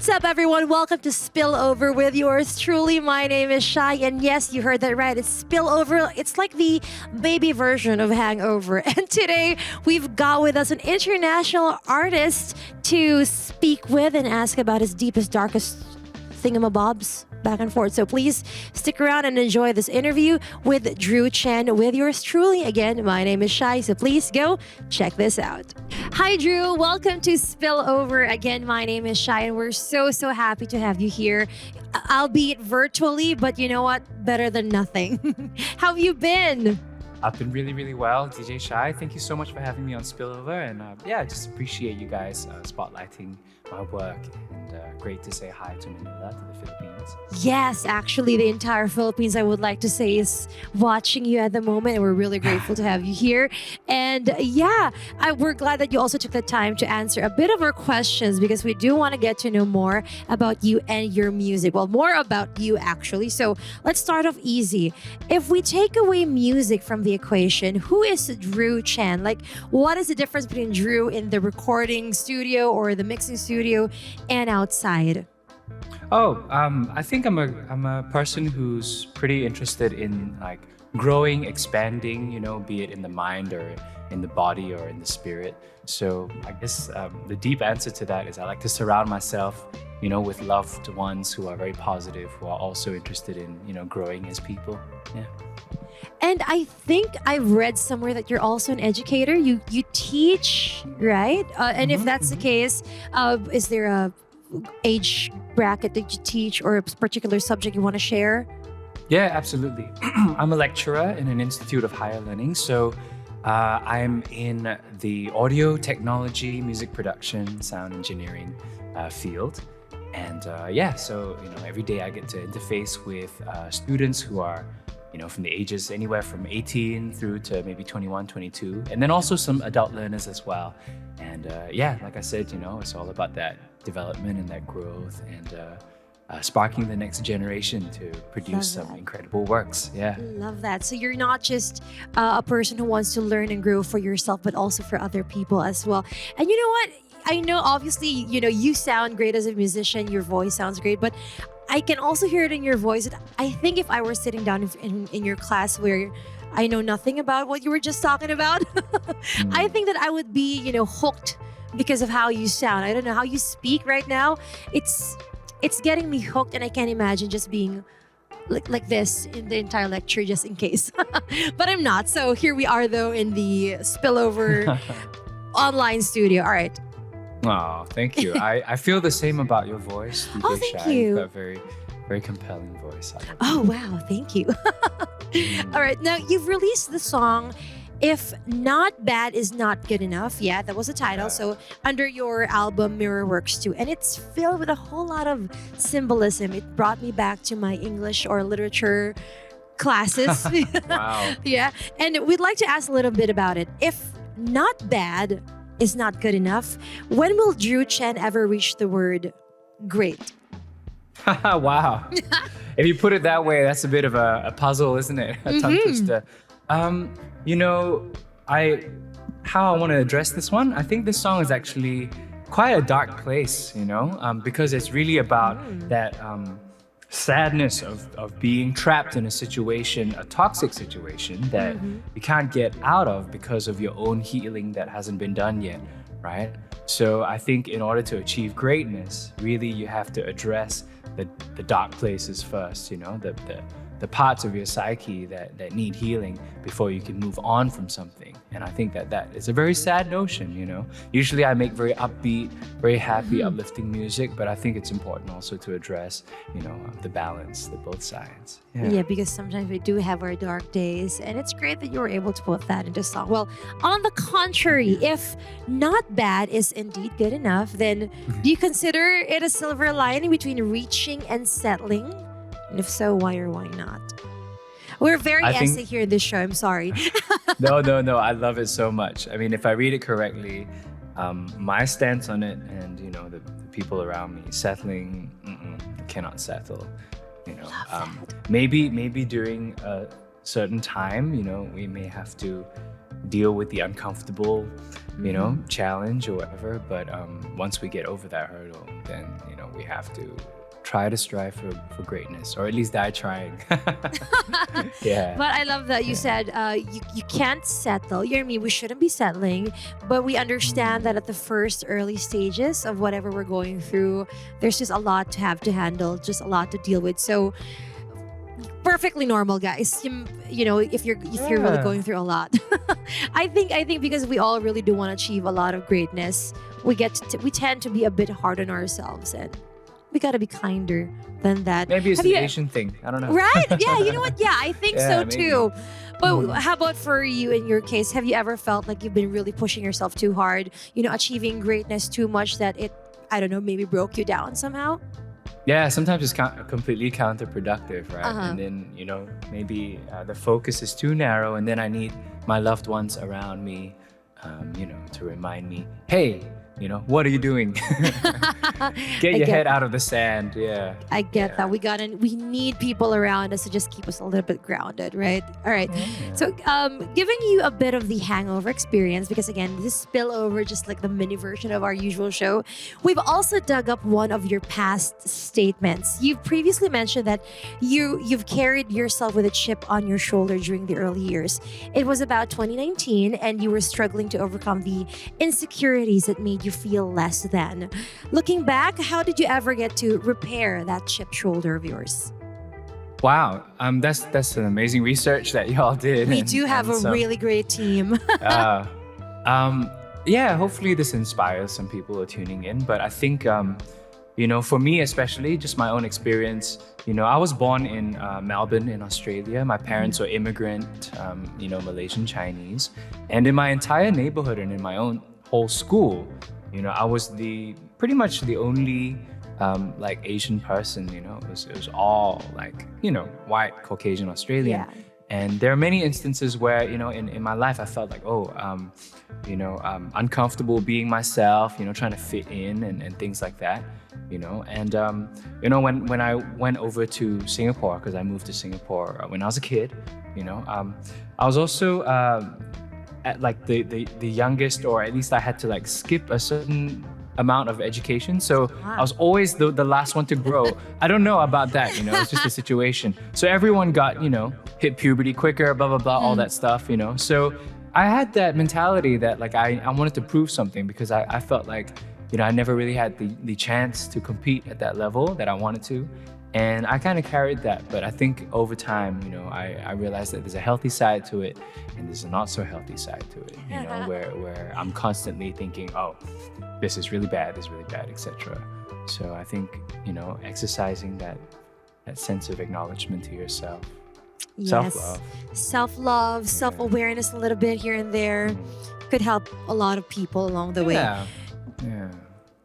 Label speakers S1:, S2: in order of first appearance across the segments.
S1: What's up, everyone? Welcome to Spillover with yours truly. My name is Shai, and yes, you heard that right. It's Spillover. It's like the baby version of Hangover. And today, we've got with us an international artist to speak with and ask about his deepest, darkest thingamabobs back and forth. So please stick around and enjoy this interview with DRU CHEN with yours truly. Again, my name is Shai, so please go check this out. Hi, DRU. Welcome to Spillover. Again, my name is Shai, and we're so happy to have you here, albeit virtually, but you know what? Better than nothing. How have you been?
S2: I've been really well, DJ Shai. Thank you so much for having me on Spillover, and yeah, just appreciate you guys spotlighting my work, and great to say hi to Manila, to the Philippines.
S1: Yes, actually, the entire Philippines, I would like to say, is watching you at the moment, and we're really grateful to have you here. And yeah, we're glad that you also took the time to answer a bit of our questions, because we do want to get to know more about you and your music. Well, more about you, actually. So let's start off easy. If we take away music from the equation, who is DRU CHEN? Like, what is the difference between DRU in the recording studio or the mixing studio and outside?
S2: Oh, I think I'm a person who's pretty interested in like growing, expanding, be it in the mind or in the body or in the spirit. So I guess the deep answer to that is I like to surround myself, with loved ones who are very positive, who are also interested in, growing as people. Yeah.
S1: And I think I've read somewhere that you're also an educator. You teach, right? And if that's the case, is there a age bracket that you teach or a particular subject you want to share?
S2: Yeah, absolutely. I'm a lecturer in an institute of higher learning. So I'm in the audio technology, music production, sound engineering field. And so every day I get to interface with students who are from the ages anywhere from 18 through to maybe 21, 22, and then also some adult learners as well. And like I said, it's all about that development and that growth and sparking the next generation to produce some incredible works. Yeah.
S1: Love that. So you're not just a person who wants to learn and grow for yourself, but also for other people as well. And you know what? I know obviously, you sound great as a musician, your voice sounds great, but I can also hear it in your voice. I think if I were sitting down in your class where I know nothing about what you were just talking about, I think that I would be, hooked because of how you sound. I don't know how you speak right now. It's getting me hooked, and I can't imagine just being like this in the entire lecture just in case. But I'm not. So here we are though in the Spillover online studio. All right.
S2: Oh, thank you. I feel the same about your voice, DJ
S1: Oh, thank
S2: Shai.
S1: you.
S2: You've got a very compelling voice.
S1: Oh, wow. Thank you. All right. Now, you've released the song, If Not Bad Is Not Good Enough. Yeah, that was the title. So under your album, Mirror Works 2. And it's filled with a whole lot of symbolism. It brought me back to my English or literature classes.
S2: Wow.
S1: Yeah. And we'd like to ask a little bit about it. If not bad is not good enough, when will DRU CHEN ever reach the word great?
S2: Wow. If you put it that way, that's a bit of a puzzle, isn't it? A tongue twister. How I want to address this one, I think this song is actually quite a dark place, because it's really about that sadness of being trapped in a situation, a toxic situation that you can't get out of because of your own healing that hasn't been done yet, right? So I think in order to achieve greatness, really you have to address the dark places first, the parts of your psyche that need healing before you can move on from something. And I think that is a very sad notion, Usually I make very upbeat, very happy, uplifting music, but I think it's important also to address, the balance, the both sides.
S1: Yeah, because sometimes we do have our dark days, and it's great that you were able to put that into song. Well, on the contrary, if not bad is indeed good enough, then do you consider it a silver lining between reaching and settling? And if so, why or why not? We're very essay here in this show. I'm sorry.
S2: No. I love it so much. I mean, if I read it correctly, my stance on it and, the people around me, settling, cannot settle. Maybe during a certain time, we may have to deal with the uncomfortable you know, challenge or whatever. But once we get over that hurdle, then, you know, we have to try to strive for greatness, or at least die trying. Yeah.
S1: But I love that you said you can't settle. You know what I mean? We shouldn't be settling, but we understand that at the first early stages of whatever we're going through, there's just a lot to have to handle, just a lot to deal with. So perfectly normal, guys. You know, if you're really going through a lot. I think because we all really do want to achieve a lot of greatness, we tend to be a bit hard on ourselves, and we gotta be kinder than that.
S2: Maybe it's an Asian thing. I don't know.
S1: Right? Yeah, you know what? Yeah, I think so
S2: maybe.
S1: too. But how about for you in your case? Have you ever felt like you've been really pushing yourself too hard, you know, achieving greatness too much that it, I don't know, maybe broke you down somehow?
S2: Yeah, sometimes it's completely counterproductive, right? And then, you know, maybe the focus is too narrow, and then I need my loved ones around me, you know, to remind me, hey, you know, what are you doing? Get your head out of the sand. Yeah.
S1: I get that. We need people around us to just keep us a little bit grounded, right? All right.
S2: Yeah.
S1: So, giving you a bit of the hangover experience, because again, this spillover, just like the mini version of our usual show, we've also dug up one of your past statements. You've previously mentioned that you've carried yourself with a chip on your shoulder during the early years. It was about 2019, and you were struggling to overcome the insecurities that made you feel less than. Looking back, how did you ever get to repair that chipped shoulder of yours?
S2: Wow, that's an amazing research that y'all did.
S1: We do have a really great team.
S2: Yeah, hopefully this inspires some people who are tuning in. But I think, you know, for me especially, just my own experience, you know, I was born in Melbourne in Australia. My parents were immigrant, you know, Malaysian Chinese. And in my entire neighborhood and in my own whole school, you know, I was pretty much the only like Asian person. You know, it was all like, you know, white, Caucasian, Australian.
S1: Yeah.
S2: And there are many instances where, you know, in my life, I felt like, you know, uncomfortable being myself, you know, trying to fit in and things like that, you know. And, you know, when I went over to Singapore, because I moved to Singapore when I was a kid, you know, I was also at like the youngest, or at least I had to like skip a certain amount of education. So I was always the last one to grow. I don't know about that, you know, it's just a situation. So everyone got, you know, hit puberty quicker, blah, blah, blah, all that stuff, you know. So I had that mentality that like I wanted to prove something, because I felt like, you know, I never really had the chance to compete at that level that I wanted to. And I kind of carried that. But I think over time, you know, I realized that there's a healthy side to it and there's a not so healthy side to it, you know, where I'm constantly thinking, oh, this is really bad, etc. So I think, you know, exercising that sense of acknowledgement to yourself.
S1: Yes.
S2: Self-love.
S1: Self-awareness a little bit here and there could help a lot of people along the way.
S2: Yeah.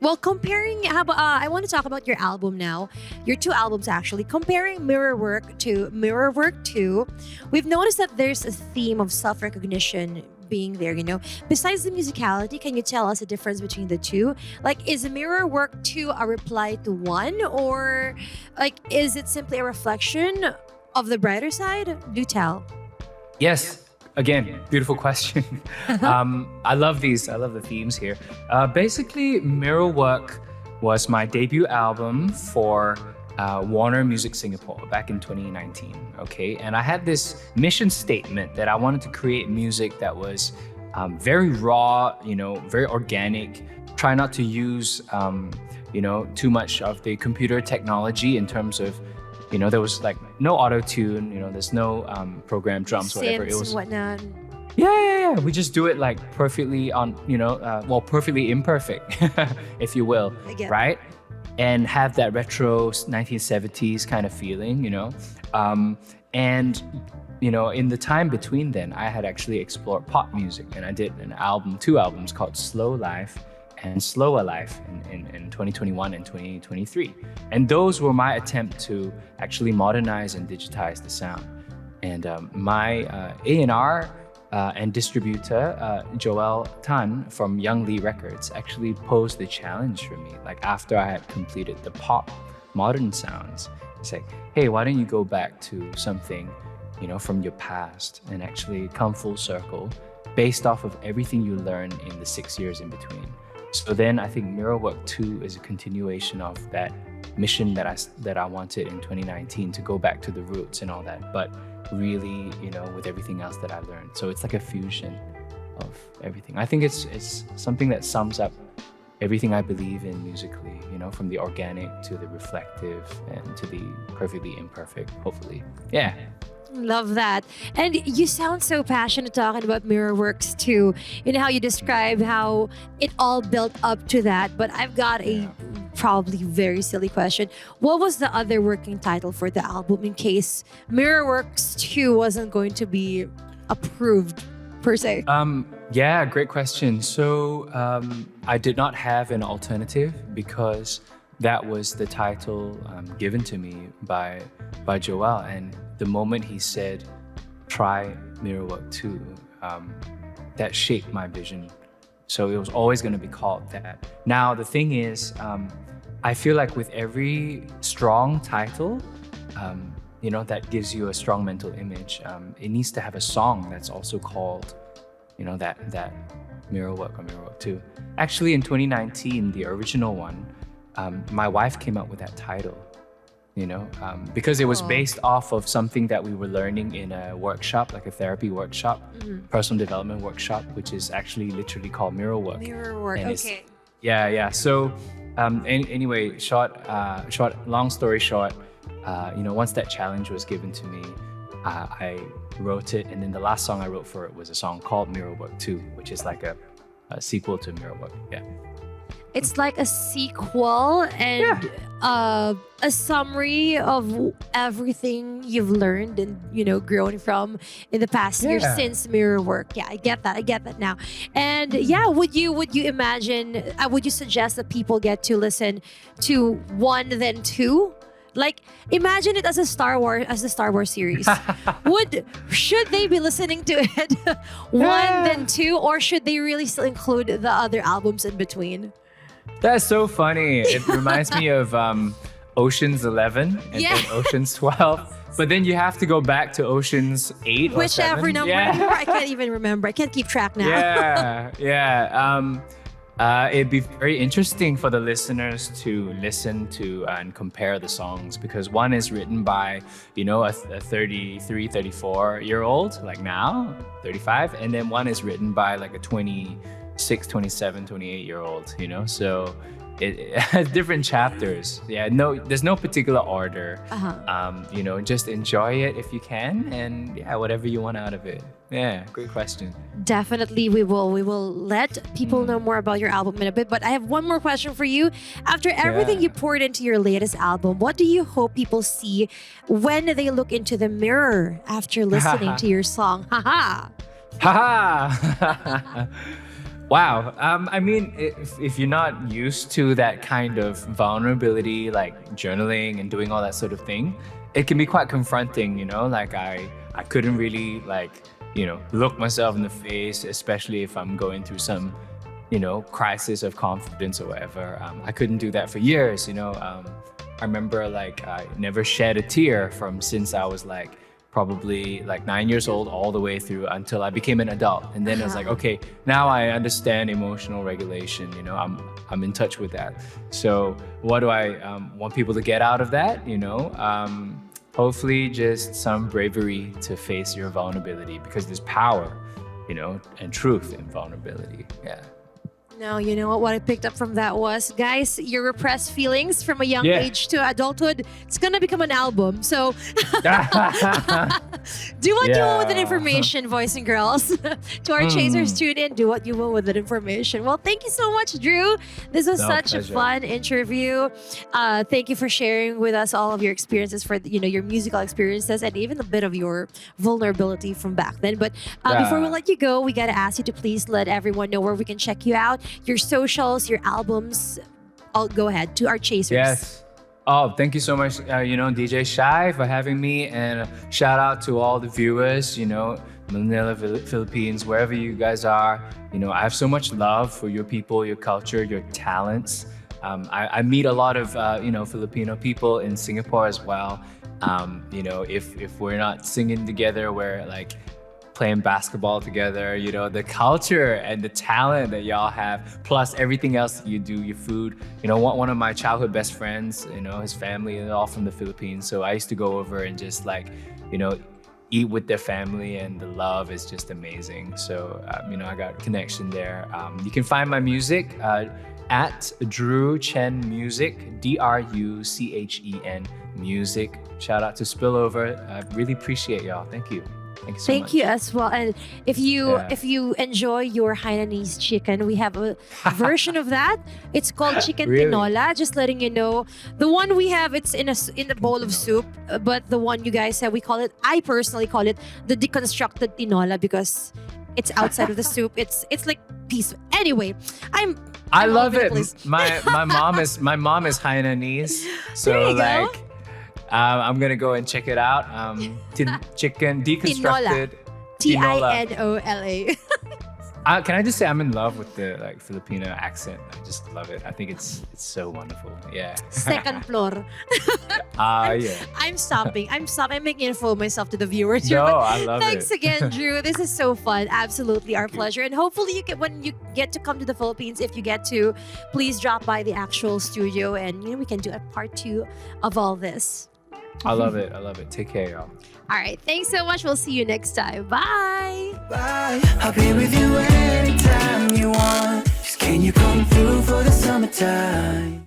S1: Well, comparing, I want to talk about your album now. Your two albums, actually. Comparing Mirror Work to Mirror Work 2, we've noticed that there's a theme of self-recognition being there, you know. Besides the musicality, can you tell us the difference between the two? Like, is Mirror Work 2 a reply to 1? Or, like, is it simply a reflection of the brighter side? Do tell.
S2: Yes. Again, beautiful question. I love these. I love the themes here. Basically, Mirror Work was my debut album for Warner Music Singapore back in 2019. Okay, and I had this mission statement that I wanted to create music that was very raw, you know, very organic. Try not to use, you know, too much of the computer technology in terms of, you know, there was like no auto-tune, you know, there's no programmed drums, whatever. It was
S1: and whatnot.
S2: Yeah. We just do it like perfectly on, you know, perfectly imperfect, if you will, right? And have that retro 1970s kind of feeling, you know. And, you know, in the time between then, I had actually explored pop music, and I did two albums called Slow Life and Slower Life in 2021 and 2023. And those were my attempt to actually modernize and digitize the sound. And my A&R and distributor, Joel Tan from Young Lee Records, actually posed the challenge for me. Like, after I had completed the pop modern sounds, it's like, hey, why don't you go back to something, you know, from your past and actually come full circle based off of everything you learn in the 6 years in between. So then I think Mirror Work 2 is a continuation of that mission that I wanted in 2019 to go back to the roots and all that, but really, you know, with everything else that I learned. So it's like a fusion of everything. I think it's something that sums up everything I believe in musically, you know, from the organic to the reflective and to the perfectly imperfect, hopefully. Yeah.
S1: Love that. And you sound so passionate talking about Mirror Works too. You know how you describe how it all built up to that. But I've got a probably very silly question. What was the other working title for the album in case Mirror Works 2 wasn't going to be approved per se?
S2: Yeah, great question. So I did not have an alternative because that was the title given to me by Joel. And the moment he said, try Mirror Work 2, that shaped my vision. So it was always going to be called that. Now, the thing is, I feel like with every strong title, you know, that gives you a strong mental image, it needs to have a song that's also called, you know, that Mirror Work or Mirror Work 2. Actually, in 2019, the original one, my wife came up with that title. You know, because it was based off of something that we were learning in a workshop, like a therapy workshop, personal development workshop, which is actually literally called Mirror Work.
S1: Mirror Work, okay.
S2: Yeah. So anyway, long story short, you know, once that challenge was given to me, I wrote it. And then the last song I wrote for it was a song called Mirror Work 2, which is like a sequel to Mirror Work. Yeah.
S1: It's like a sequel and a summary of everything you've learned and, you know, grown from in the past year since Mirror Work. Yeah, I get that now. And yeah, would you imagine, would you suggest that people get to listen to 1 then 2? Like, imagine it as a Star Wars series. Should they be listening to it 1 then 2, or should they really still include the other albums in between?
S2: That's so funny. It reminds me of Ocean's 11 and then Ocean's 12. But then you have to go back to Ocean's 8 or
S1: whichever
S2: 7.
S1: number. I can't even remember. I can't keep track now.
S2: It'd be very interesting for the listeners to listen to and compare the songs, because one is written by, you know, a 33, 34-year-old, like now, 35. And then one is written by like a 26, 27, 28-year-old, you know? So it has different chapters. Yeah, no, there's no particular order. You know, just enjoy it if you can, and yeah, whatever you want out of it. Yeah, great question.
S1: Definitely, we will let people know more about your album in a bit. But I have one more question for you. After everything you poured into your latest album, what do you hope people see when they look into the mirror after listening to your song?
S2: Wow. I mean, if you're not used to that kind of vulnerability, like journaling and doing all that sort of thing, it can be quite confronting, you know? Like I couldn't really, like, you know, look myself in the face, especially if I'm going through some, you know, crisis of confidence or whatever. I couldn't do that for years, you know? I remember, like, I never shed a tear since I was like probably like 9 years old all the way through until I became an adult. And then I was like, okay, now I understand emotional regulation, you know, I'm in touch with that. So what do I want people to get out of that, you know? Hopefully just some bravery to face your vulnerability, because there's power, you know, and truth in vulnerability. Yeah.
S1: No, you know what I picked up from that was, guys, your repressed feelings from a young age to adulthood, it's gonna become an album. So do what you will with that information, boys and girls. To our chasers, tune in, do what you will with that information. Well, thank you so much, Drew. This was such a fun interview. Thank you for sharing with us all of your experiences, for, you know, your musical experiences, and even a bit of your vulnerability from back then. But before we let you go, we gotta ask you to please let everyone know where we can check you out, your socials, your albums. I'll go ahead to our chasers.
S2: Yes. Oh, thank you so much, you know, DJ Shy, for having me, and shout out to all the viewers, you know, Manila, Philippines, wherever you guys are. You know, I have so much love for your people, your culture, your talents. I meet a lot of, you know, Filipino people in Singapore as well. You know, if we're not singing together, we're like playing basketball together, you know, the culture and the talent that y'all have, plus everything else that you do, your food. You know, one of my childhood best friends, you know, his family is all from the Philippines. So I used to go over and just like, you know, eat with their family, and the love is just amazing. So, you know, I got a connection there. You can find my music at DRU CHEN Music, DRUCHEN Music. Shout out to Spillover. I really appreciate y'all. Thank you. Thank you so much.
S1: Thank you as well. And if you enjoy your Hainanese chicken, we have a version of that. It's called chicken
S2: Really?
S1: tinola. Just letting you know, the one we have, it's in a bowl of soup. But the one you guys have, I personally call it the deconstructed tinola because it's outside of the soup. It's like piece. Anyway,
S2: I
S1: I'm
S2: love
S1: all over
S2: it.
S1: the place.
S2: My mom is Hainanese, so
S1: There you go.
S2: like I'm gonna go and check it out. Chicken deconstructed tinola.
S1: Tinola.
S2: Can I just say I'm in love with the like Filipino accent? I just love it. I think it's so wonderful. Yeah.
S1: Second floor.
S2: Yeah.
S1: I'm stopping. I'm making it for myself to the viewers here.
S2: No,
S1: but
S2: I love
S1: thanks
S2: it.
S1: again, Drew. This is so fun. Absolutely our pleasure. And hopefully when you get to come to the Philippines, if you get to, please drop by the actual studio and we can do a part 2 of all this.
S2: I love it. I love it. Take care, y'all.
S1: All right. Thanks so much. We'll see you next time. Bye.
S3: Bye. I'll be with you anytime you want. Just can you come through for the summertime?